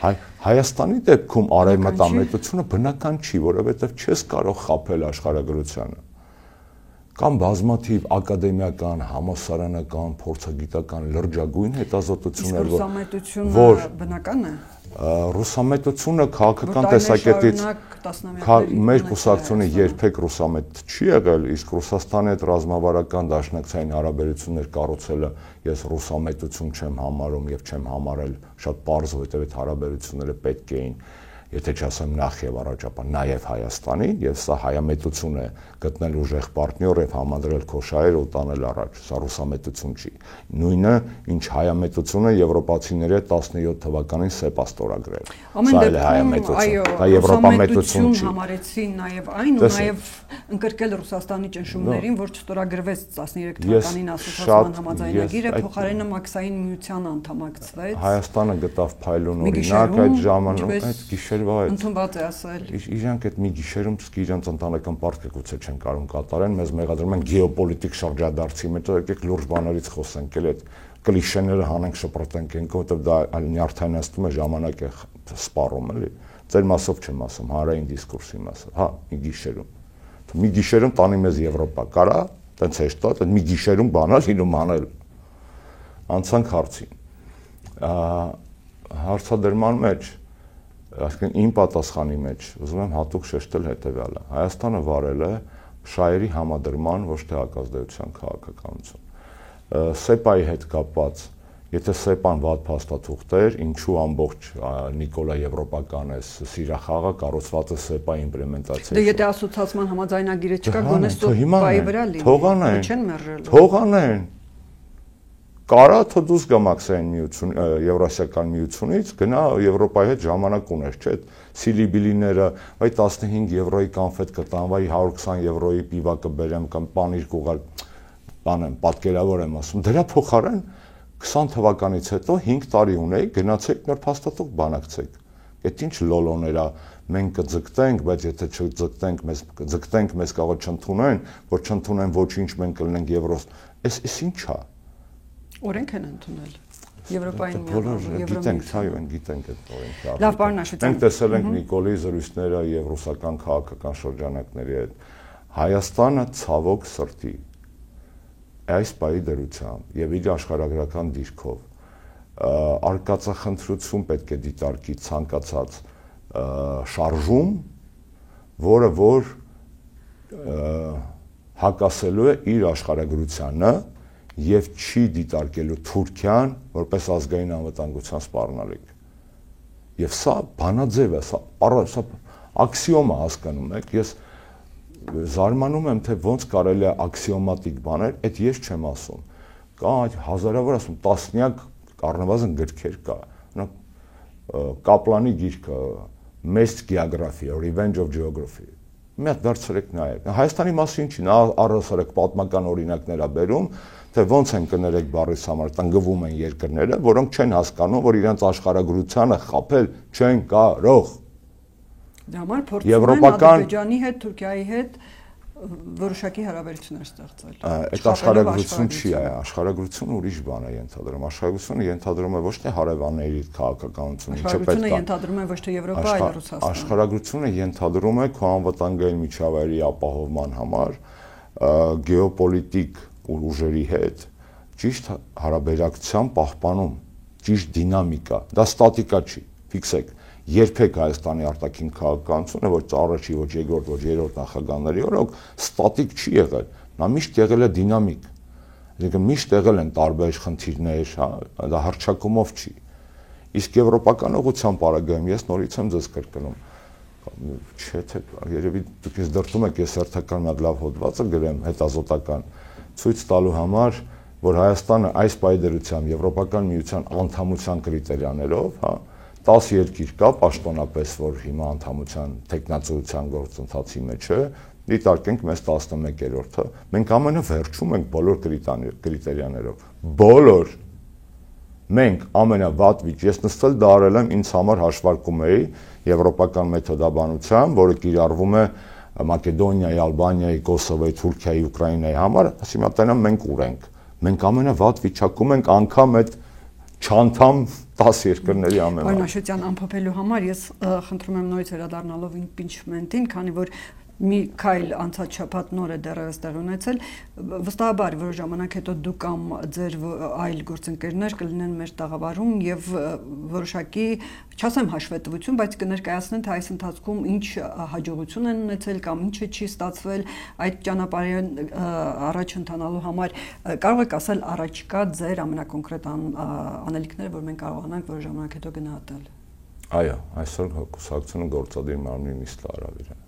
Հայաստանի դեպքում արևմտամետությունը բնական չի, որովհետև չես կարող խաբել աշխարհագրությանը։ Կամ բազմաթիվ ակադեմիական, համալսարանական, փորձագիտական լրջագույն հետազոտություններ, որ բնական է։ Ռուսամետությունը քաղաքական տեսակետից մեր կուսակցությունը երբեք ռուսամետ չի եղել, իսկ Ռուսաստանի հետ ռազմավարական դաշնակցային հարաբերություններ կառուցելը ես ռուսամետություն չեմ համարում եւ չեմ համարել շատ պարզ, որովհետեւ այդ հարաբերությունները պետք էին, եթե չասեմ նախ եւ առաջապա նաեւ Հայաստանին, եւ սա հայամետություն է գտնել ուժեղ պարտնյոր եւ համադրել քո շահերը ու տանել առաջ, սա ռուսամետություն չի։ Նույնը ինչ հայամետությունը եվրոպացիները 17 թվականին սեպ աստորագրել։ Սա էլ է հայամետություն։ Դա եվրոպամետություն չի։ Համարեցին նաեւ այն ու նաեւ ընկրկել Ռուսաստանի ճնշումներին, որ չստորագրվեց 13 թվականին ասոցիացիան համաձայնագիրը, փոխարենը մաքսային միության անդամակցվեց։ Հայաստանը գտավ փայլուն օրինակ այդ ժամանակ, այդ գիշերվա այդ ընդունված է ասել։ Իրանք այդ մի գիշերում սկի իրենց ընտանեկան պարտքը գուցե չեն կարող կատարեն, մեզ մեղադրում են գեոպոլիտիկ շրջադարձի մեջ, եկեք լուրջ բաներից խոսենք, էլ այդ կլիշեները հանենք շպրտենք ենք, որովհետև դա նյարդայնացնում է ժամանակ է սպառում, էլի։ Ձեր մասով չեմ ասում, հանրային դիսկուրսի մասով, հա, մի գիշերում տանի մեզ Եվրոպա, կարա, տենց հեշտ է, մի գիշերում բանալ լինում անել։ Անցանք հարցին։ Հարցադրման մեջ, այսինքն իմ պատասխանի մեջ, ուզում եմ հատուկ շեշտել հետևյալը. Հայաստանը վարել է շահերի համադրման ոչ թե հակազդեցության քաղաքականություն։ Սեպայի հետ կապված, եթե սեպան վատ փաստաթուղթ էր, ինչու ամբողջ Նիկոլա եվրոպական է սիրախաղը կառուցված է սեպայի իմպլեմենտացիայի։ Դե եթե ասոցիացիան համաձայնագիրը չկա, գոնե սեպայի վրա լինի, չեն մերժելու։ Թողանեն։ Կարա թե դուս գա մաքսային միություն, Եվրասիական միությունից, գնա Եվրոպայի հետ ժամանակ ունես, չէ՞։ Սիլիբիլիները, վայ 15 եվրոյի կանֆետ կտան, վայ 120 եվրոյի պիվա կբերեմ կամ պանիր կուղալ, բանեմ, պատկերավոր եմ ասում։ Դրա փոխարեն 20 թվականից հետո 5 տարի ունեի, գնացեք նոր փաստաթուղթ բանակցեք։ Այդ ինչ լոլոներ է, մենք կձգտենք, բայց եթե չձգտենք, մեզ կարող չընդունեն, որ չընդունեն ոչինչ, մենք կլինենք եվրոս։ Էս ինչ է։ Օրենք են ընդունել Եվրոպային միավորը, գիտենք, այո, գիտենք այդ օրենքը։ Լավ, պարոն Աշոտյան։ Մենք տեսել ենք Նիկոլի զրույցները եւ ռուսական քաղաքական շրջանակների հետ։ Հայաստանը ցավոք սրտի այս պայի դրությամբ եւ իր աշխարհագրական դիրքով արկածախնդրություն պետք է դիտարկի ցանկացած շարժում, որը որ հակասելու է իր աշխարհագրությանը եւ չի դիտարկելու Թուրքիան որպես ազգային անվտանգության սպառնալիք։ Եվ սա բանաձև է, սա աքսիոմ է, հասկանում եք, ես զարմանում եմ, թե ոնց կարելի է աքսիոմատիկ բաներ, այդ ես չեմ ասում։ Կա հազարավոր ասում, տասնյակ առնվազն գրքեր կա։ Կապլանի գիրքը Մեծ գեոգրաֆիա, Revenge of Geography։ Մի հատ վերցրեք նայեք։ Հայաստանի մասին չի, նա առհասարակ պատմական օրինակներ է բերում, թե ոնց են կներեք բառից համար տնկվում են երկրները, որոնք չեն հասկանում, որ իրենց աշխարհագրությանը խաբել չեն կարող։ Դրա համար փորձում են Ադրբեջանի հետ, Թուրքիայի հետ որոշակի հարաբերություններ ստեղծել։ Այդ աշխարհագրություն չի, աշխարհագրությունը ուրիշ բան է ենթադրում։ Աշխարհագրությունը ենթադրում է ոչ թե հարևանների քաղաքականություն, ինչը պետք է։ Աշխարհագրությունը ենթադրում է ոչ թե Եվրոպա, այլ Ռուսաստան։ Աշխարհագրությունը ենթադրում է քո անվտանգային միջավայրի ապահովման համար գեոպոլիտիկ ուժերի հետ ճիշտ հարաբերակցության պահպանում, ճիշտ դինամիկա։ Դա ստատիկա չի, ֆիքսեք։ Երբեք Հայաստանի արտաքին քաղաքականությունը ոչ առաջի, ոչ երկրորդ, ոչ երրորդ նախագահների օրոք ստատիկ չի եղել, նա միշտ եղել է դինամիկ։ Այսինքն միշտ եղել են տարբեր խնդիրներ, դա հռչակումով չի։ Իսկ եվրոպական ուղղության պարագայում ես նորից եմ ձեզ կրկնում։ Չէ՞ թե երևի դուք ես դրդում եք ես հերթական մի հատ լավ հոդվածը գրեմ հետազոտական ցույց տալու համար, որ Հայաստանը այս պայդրությամբ եվրոպական միության անդամության կրիտերիաներով, 10 երկիր կա պաշտոնապես, որ հիմա անդամության տեխնացիության գործընթացի մեջ է, դիտարկենք մեզ 11-րդը, մենք ամենավերջում ենք բոլոր կրիտերիաներով, բոլոր, մենք ամենավատ ես նստել դա արել եմ ինձ համար հաշվարկում էի եվրոպական մեթոդաբանությամբ, որը կիրառվում է Մակեդոնիայի, Ալբանիայի, Կոսովոյի, Թուրքիայի, Ուկրաինայի համար, ասի մատենամ մենք ուրենք, մենք ամենավատ վիճակում ենք անգամ այդ չանդամ 10 երկրների ամենը։ Պարոն Աշոտյան, ամփոփելու համար ես խնդրում եմ նորից վերադառնալով impeachment-ին, քանի որ մի քայլ անցած շաբաթ նոր է դեռևս տեղ ունեցել, վստահաբար որոշ ժամանակ հետո դուք կամ ձեր այլ գործընկերներ կլինեն մեր տաղավարում եւ որոշակի, չասեմ հաշվետվություն, բայց կներկայացնեն, թե այս ընթացքում ինչ հաջողություն են ունեցել կամ ինչը չի ստացվել այդ ճանապարհին առաջ ընթանալու համար։ Կարող եք ասել առաջիկա ձեր ամենակոնկրետ անելիքները, որ մենք կարողանանք որոշ ժամանակ հետո գնահատել։ Այո, այսօր կուսակցությունը գործադիր մարմնի նիստ արավ իրեն։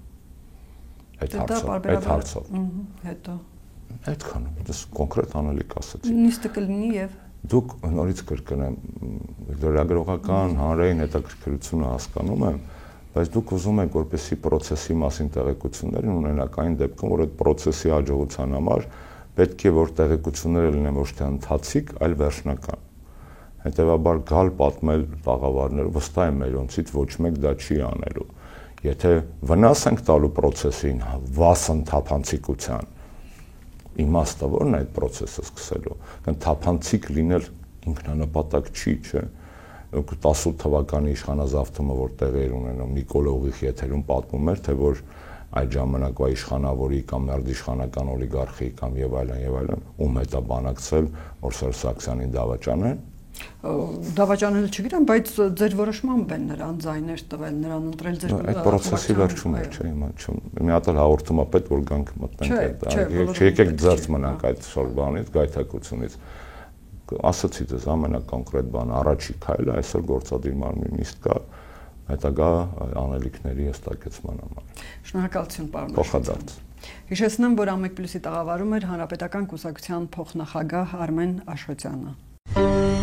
Այդ հարցով։ Հետո։ Այդքան, դες կոնկրետ անելիք ասացի։ Նիստը կլինի եւ դուք նորից կրկնեմ, լրագրողական հանրային հետաքրքրությունը հասկանում եմ, բայց դուք ուզում եք որպեսզի process-ի մասին տեղեկություններ ունենաք այն դեպքում, որ այդ process-ի հաջողության համար պետք է որ տեղեկությունները լինեն ոչ թե ընթացիկ, այլ վերջնական։ Հետևաբար գալ պատմել տաղավարները վստահ եմ մերոնցից ոչ մեկ դա չի անելու։ Եթե վնաս ենք տալու process-ին վասն թափանցիկության, իմաստը ո՞րն է այդ process-ը սկսելու։ Թափանցիկ լինել ինքնանպատակ չի, չէ։ 18 թվականի իշխանազավթումը որ տեղի էր ունենում, Նիկոլ Ուղիղ եթերում պատմում էր, թե որ այդ ժամանակվա իշխանավորի կամ մերդիշխանական օլիգարխի կամ եւ այլն, ում հետ է բանակցել, որ Սարգսյանին դավաճանեն։ Դավաճանել չգիտեմ, բայց ձեր որոշմամբ են նրան ձայներ տվել, նրան ընտրել ձեր այդ process-ի վերջում էր, չէ, հիմա մի հատ էլ հաղորդումա պետք որ գանք մտնենք այդ։ Չեկեք ձերծ մնանք այդ շորբանից, գայթակությունից։ Ասացի դες ամենակոնկրետ բանը, առաջի քայլը այսօր գործադիր մարմնի նիստ կա հետագա անելիքների հստակեցման համար։ Շնորհակալություն, պարոն Փոխադարձ։ Հիշեցնեմ, որ Ամեկ Պլյուսի տաղավարում էր Հանրապետական կուսակցության փոխնախագահ Արմեն Աշոտյանը։